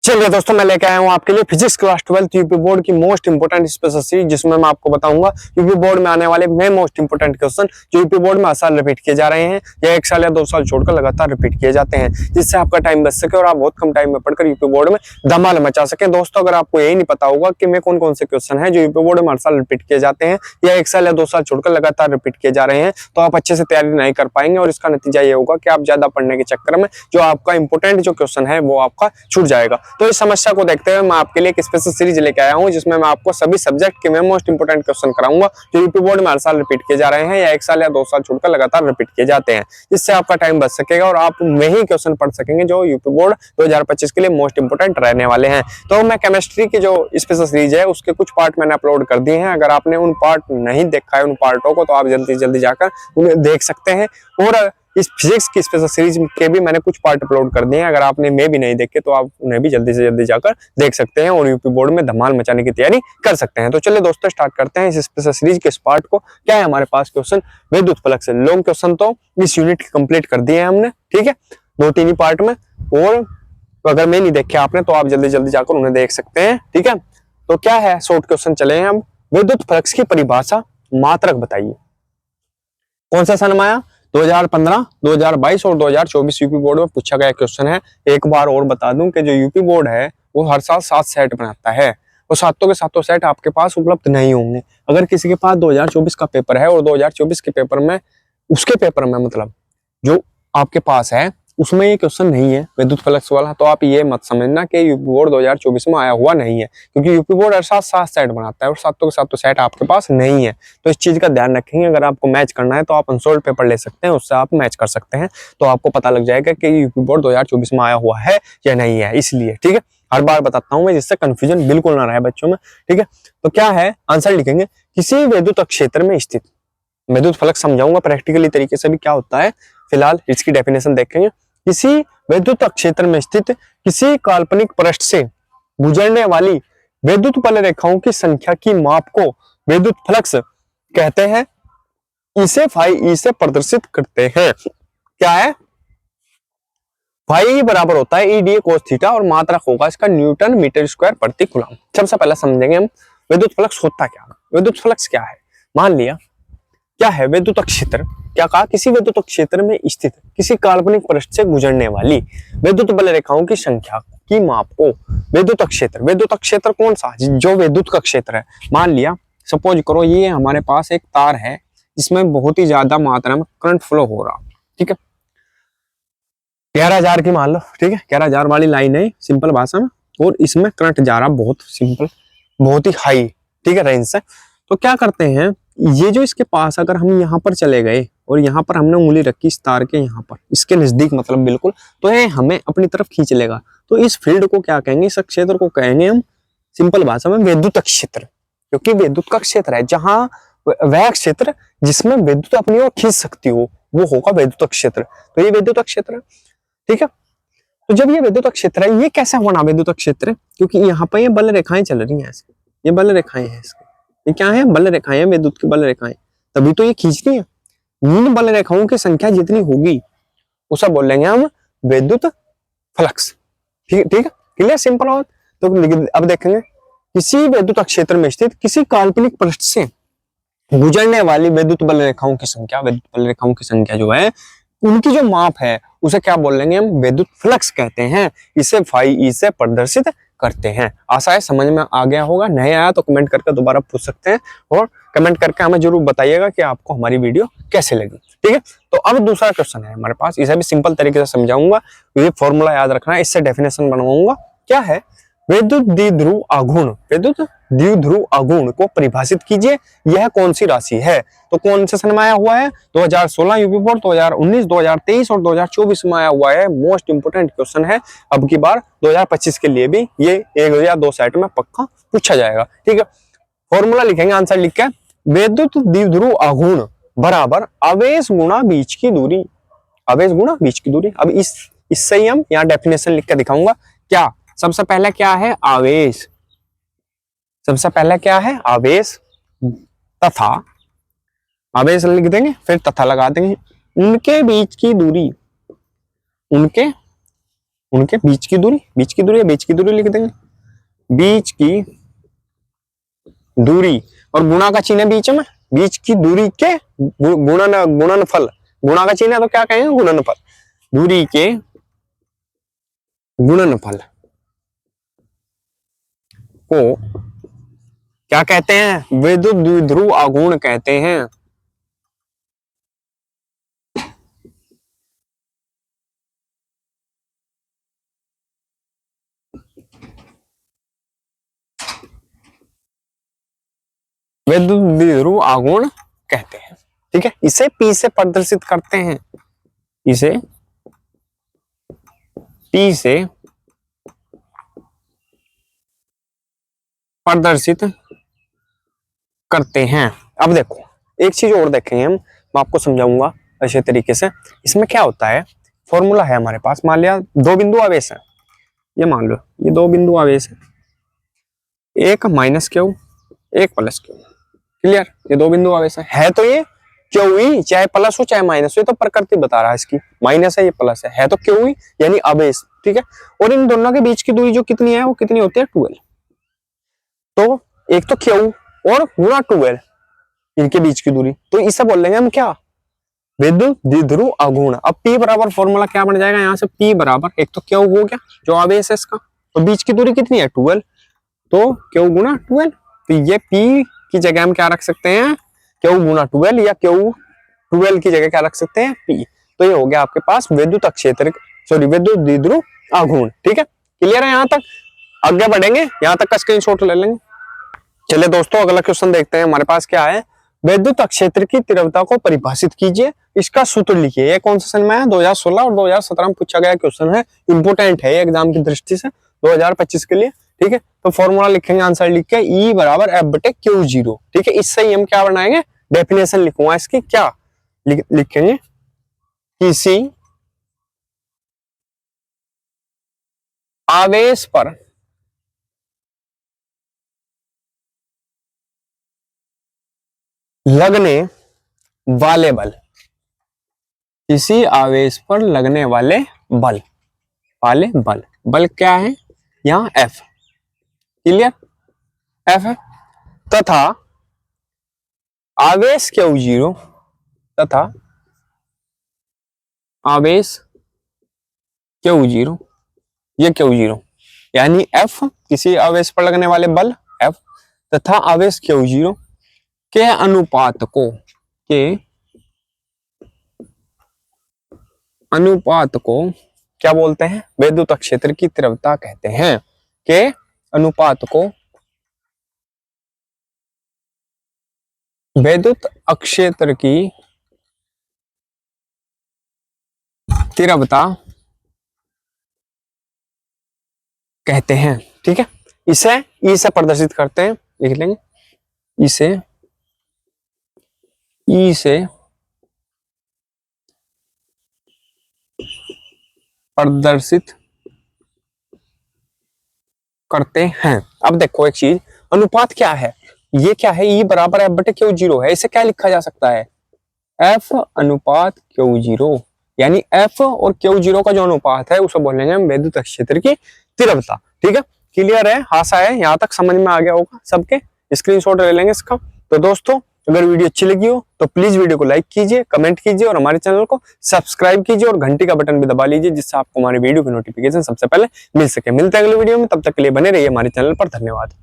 चलिए दोस्तों, मैं लेके आया हूँ आपके लिए फिजिक्स क्लास 12 यूपी बोर्ड की मोस्ट इंपोर्टेंट स्पेशल सीरीज, जिसमें मैं आपको बताऊंगा यूपी बोर्ड में आने वाले में मोस्ट इंपोर्टेंट क्वेश्चन जो यूपी बोर्ड में हर साल रिपीट किए जा रहे हैं या 1 साल या 2 साल छोड़कर लगातार रिपीट किए जाते हैं, जिससे आपका टाइम बच सके और आप बहुत कम टाइम में पढ़कर यूपी बोर्ड में धमाल मचा सके। दोस्तों, अगर आपको यही नहीं पता होगा कि मैं कौन कौन से क्वेश्चन है जो यूपी बोर्ड में हर साल रिपीट किए जाते हैं या 1 साल या 2 साल छोड़कर लगातार रिपीट किए जा रहे हैं, तो आप अच्छे से तैयारी नहीं कर पाएंगे और इसका नतीजा ये होगा कि आप ज्यादा पढ़ने के चक्कर में जो आपका इंपोर्टेंट जो क्वेश्चन है वो आपका छूट जाएगा। तो इस समस्या को देखते हुए मैं आपके लिए एक स्पेशल सीरीज लेके आया हूं, जिसमें मैं आपको सभी सब्जेक्ट के में मोस्ट इंपोर्टेंट क्वेश्चन कराऊंगा जो यूपी बोर्ड में हर साल रिपीट किए जा रहे हैं या 1 साल या 2 साल छोड़कर लगातार रिपीट किए जाते हैं, जिससे आपका टाइम बच सकेगा और आप वही क्वेश्चन पढ़ सकेंगे जो यूपी बोर्ड 2025 के लिए मोस्ट इंपोर्टेंट रहने वाले हैं। तो मैं केमिस्ट्री की जो स्पेशल सीरीज है उसके कुछ पार्ट मैंने अपलोड कर दिए हैं। अगर आपने उन पार्ट नहीं देखा है उन पार्टों को, तो आप जल्दी जल्दी जाकर उन्हें देख सकते हैं। और इस फिजिक्स की स्पेशल सीरीज के भी मैंने कुछ पार्ट अपलोड कर दिए हैं। अगर आपने में भी नहीं देखे तो आप उन्हें भी जल्दी से जल्दी जाकर देख सकते हैं और यूपी बोर्ड में धमाल मचाने की तैयारी कर सकते हैं। तो चलिए दोस्तों, स्टार्ट करते हैं इस स्पेशल सीरीज के इस पार्ट को। क्या है हमारे पास क्वेश्चन? विद्युत फलक से लॉन्ग क्वेश्चन तो इस यूनिट की कंप्लीट कर दिए हैं हमने, ठीक है, 2-3 ही पार्ट में। और अगर मैं नहीं देखे आपने तो आप जल्दी जल्दी जाकर उन्हें देख सकते हैं, ठीक है। तो क्या है, शॉर्ट क्वेश्चन चले हैं हम। विद्युत फलक की परिभाषा मात्रक बताइए। कौन सा सन में आया? 2015, 2022 और 2024 यूपी बोर्ड में पूछा गया क्वेश्चन है। एक बार और बता दूं कि जो यूपी बोर्ड है वो हर साल 7 सेट बनाता है और सातों के सातों सेट आपके पास उपलब्ध नहीं होंगे। अगर किसी के पास 2024 का पेपर है और 2024 के पेपर में उसके पेपर में मतलब जो आपके पास है उसमें ये क्वेश्चन नहीं है विद्युत फलक वाला, तो आप ये मत समझना कि यूपी बोर्ड 2024 में आया हुआ नहीं है, क्योंकि यूपी बोर्ड हर साल 7 सेट बनाता है और सातों के सातों सेट आपके पास नहीं है। तो इस चीज का ध्यान रखेंगे। अगर आपको मैच करना है तो आप अनसोल्ड पेपर ले सकते हैं, उससे आप मैच कर सकते हैं, तो आपको पता लग जाएगा कि यूपी बोर्ड 2024 में आया हुआ है या नहीं है। इसलिए ठीक है, हर बार बताता हूं मैं, जिससे कंफ्यूजन बिल्कुल ना रहे बच्चों में, ठीक है। तो क्या है, आंसर लिखेंगे किसी विद्युत क्षेत्र में स्थित। विद्युत फलक समझाऊंगा प्रैक्टिकली तरीके से भी क्या होता है, फिलहाल इसकी डेफिनेशन देखेंगे। किसी विद्युत क्षेत्र में स्थित किसी काल्पनिक पृष्ठ से गुजरने वाली विद्युत बल रेखाओं की संख्या की माप को विद्युत फ्लक्स कहते हैं। इसे फाई ई से प्रदर्शित करते हैं। क्या है? फाई बराबर होता है ई डी कोस थीटा और मात्रक होगा इसका न्यूटन मीटर स्क्वायर प्रति कूलम। सबसे पहले समझेंगे हम विद्युत फ्लक्स होता क्या है। विद्युत फ्लक्स क्या है? मान लिया क्या है, विद्युत क्षेत्र, क्या कहा, किसी विद्युत क्षेत्र में स्थित किसी काल्पनिक पृष्ठ से गुजरने वाली विद्युत बल रेखाओं की संख्या की माप को विद्युत क्षेत्र। विद्युत क्षेत्र कौन सा? जो विद्युत का क्षेत्र है। मान लिया, सपोज करो ये हमारे पास एक तार है जिसमें बहुत ही ज्यादा मात्रा में करंट फ्लो हो रहा, ठीक है, 11,000 की मान लो, ठीक है, 11,000 वाली लाइन है सिंपल भाषा में, और इसमें करंट जा रहा बहुत सिंपल, बहुत ही हाई, ठीक है, रेंज से। तो क्या करते हैं, ये जो इसके पास अगर हम यहाँ पर चले गए और यहाँ पर हमने उंगली रखी इस तार के यहाँ पर, इसके नजदीक मतलब बिल्कुल, तो ये हमें अपनी तरफ खींच लेगा। तो इस फील्ड को क्या कहेंगे, इस क्षेत्र को कहेंगे हम सिंपल भाषा में विद्युत क्षेत्र, क्योंकि विद्युत का क्षेत्र है जहां वह क्षेत्र जिसमें विद्युत अपनी ओर खींच सकती हो वो होगा विद्युत क्षेत्र। तो ये विद्युत क्षेत्र है, ठीक है। तो जब ये विद्युत क्षेत्र है, ये कैसे होना विद्युत क्षेत्र? क्योंकि यहाँ पर ये बल रेखाएं चल रही हैं, ये बल रेखाएं हैं इसकी, ये क्या है, बल रेखाएं, विद्युत की बल रेखाएं, तभी तो ये खींचती है। इन बल रेखाओं की संख्या जितनी होगी उसे बोलेंगे हम विद्युत फ्लक्स, ठीक है, क्लियर, सिंपल और। तो अब देखेंगे किसी विद्युत क्षेत्र में स्थित किसी काल्पनिक पृष्ठ से गुजरने वाली विद्युत बल रेखाओं की संख्या, विद्युत बल रेखाओं की संख्या जो है उनकी जो माप है उसे क्या बोलेंगे हम, विद्युत फ्लक्स कहते हैं। इसे फाई ई से प्रदर्शित करते हैं। आशा है समझ में आ गया होगा। नहीं आया तो कमेंट करके दोबारा पूछ सकते हैं और कमेंट करके हमें जरूर बताइएगा कि आपको हमारी वीडियो कैसे लगी, ठीक है। तो अब दूसरा क्वेश्चन है हमारे पास, इसे भी सिंपल तरीके से समझाऊंगा, ये फॉर्मूला याद रखना है, इससे डेफिनेशन बनवाऊंगा। क्या है, विद्युत द्विध्रुव आघूर्ण, विद्युत द्विध्रुव आघूर्ण को परिभाषित कीजिए। यह कौन सी राशि है? तो कौन से सन में आया हुआ है? 2016 यूपी बोर्ड, 2019, 2023 और 2024 में आया हुआ है। मोस्ट इंपोर्टेंट क्वेश्चन है। अब की बार 2025 के लिए भी ये 1 या 2 सेट में पक्का पूछा जाएगा, ठीक है। फॉर्मूला लिखेंगे, आंसर लिख के, विद्युत द्विध्रुव आघूर्ण बराबर आवेश गुणा बीच की दूरी, आवेश गुणा बीच की दूरी। अब इससे ही हम यहाँ डेफिनेशन लिख के दिखाऊंगा। क्या सबसे पहले क्या है, आवेश, सबसे पहले क्या है, आवेश तथा, आवेश लिख देंगे फिर तथा लगा देंगे, उनके बीच की दूरी, उनके उनके बीच की दूरी, बीच की दूरी, बीच की दूरी लिख देंगे, बीच की दूरी, और गुणा का चिन्ह है बीच में, बीच की दूरी के गुणनफल, गुणा का चिन्ह है तो क्या कहेंगे, गुणनफल, दूरी के गुणनफल को क्या कहते हैं, विद्युत द्विध्रुव आघूर्ण कहते हैं। विद्युत द्विध्रुव आघूर्ण कहते हैं, ठीक है। इसे P से प्रदर्शित करते हैं, इसे P से प्रदर्शित करते हैं। अब देखो एक चीज और देखेंगे हम, मैं आपको समझाऊंगा अच्छे तरीके से। इसमें क्या होता है, फॉर्मूला है हमारे पास, मान लिया दो बिंदु आवेश है, ये मान लो ये दो बिंदु आवेश है, एक माइनस क्यू, एक प्लस क्यू, क्लियर। ये दो बिंदु आवेश है तो ये क्यू ही, चाहे प्लस हो चाहे माइनस हो, ये तो प्रकृति बता रहा है इसकी, माइनस है ये प्लस है तो क्यू ही यानी आवेश, ठीक है। और इन दोनों के बीच की दूरी जो कितनी है वो कितनी होती है, 12। तो एक तो क्यू और गुणा 12 इनके बीच की दूरी, तो इसे बोल लेंगे हम क्या, विद्युत द्विध्रुव आघूर्ण। अब P बराबर फॉर्मूला क्या बन जाएगा, यहाँ से P बराबर एक तो क्यू हो गया जो आवेश है इसका, तो बीच की दूरी कितनी है 12, तो क्यू गुणा 12, तो ये P की जगह हम क्या रख सकते हैं, क्यू गुणा 12, या क्यू 12 की जगह क्या रख सकते हैं, P। तो ये हो गया आपके पास विद्युत क्षेत्र, सॉरी विद्युत द्विध्रुव आघूर्ण, ठीक है। क्लियर है यहाँ तक, आगे बढ़ेंगे, यहाँ तक का स्क्रीनशॉट ले लेंगे। चलिए दोस्तों अगला क्वेश्चन देखते हैं हमारे पास क्या है, विद्युत क्षेत्र की तीव्रता को परिभाषित कीजिए, इसका सूत्र लिखिए। ये कौन सा सन में है, 2016 और 2017 में पूछा गया क्वेश्चन है, इंपोर्टेंट है एग्जाम की दृष्टि से 2025 के लिए, ठीक है। तो फॉर्मूला लिखेंगे, आंसर लिख के E बराबर F बटे Q0, ठीक है। इससे ही हम क्या बनाएंगे, डेफिनेशन लिखूंगा इसकी, क्या लिखेंगे, किसी आवेश पर लगने वाले बल, किसी आवेश पर लगने वाले बल, बल क्या है यहाँ F, क्लियर, F है, तथा आवेश Q0, तथा आवेश Q0, ये Q0 यानी F किसी आवेश पर लगने वाले बल F तथा आवेश Q0 के अनुपात को क्या बोलते हैं, विद्युत क्षेत्र की तीव्रता कहते हैं, के अनुपात को विद्युत क्षेत्र की तीव्रता कहते हैं, ठीक है। इसे ई से प्रदर्शित करते हैं, लिख लेंगे, इसे ई से प्रदर्शित करते हैं। अब देखो एक चीज, अनुपात क्या है, ये क्या है, E बराबर F बटे Q0 है, इसे क्या लिखा जा सकता है, F अनुपात Q0, यानी F और Q0 का जो अनुपात है उसे बोलेंगे हम विद्युत क्षेत्र की तीव्रता, ठीक है। क्लियर है, आशा है यहाँ तक समझ में आ गया होगा सबके, स्क्रीनशॉट ले लेंगे इसका। तो दोस्तों अगर वीडियो अच्छी लगी हो तो प्लीज वीडियो को लाइक कीजिए, कमेंट कीजिए और हमारे चैनल को सब्सक्राइब कीजिए और घंटी का बटन भी दबा लीजिए, जिससे आपको हमारे वीडियो की नोटिफिकेशन सबसे पहले मिल सके। मिलते हैं अगले वीडियो में, तब तक के लिए बने रहिए हमारे चैनल पर। धन्यवाद।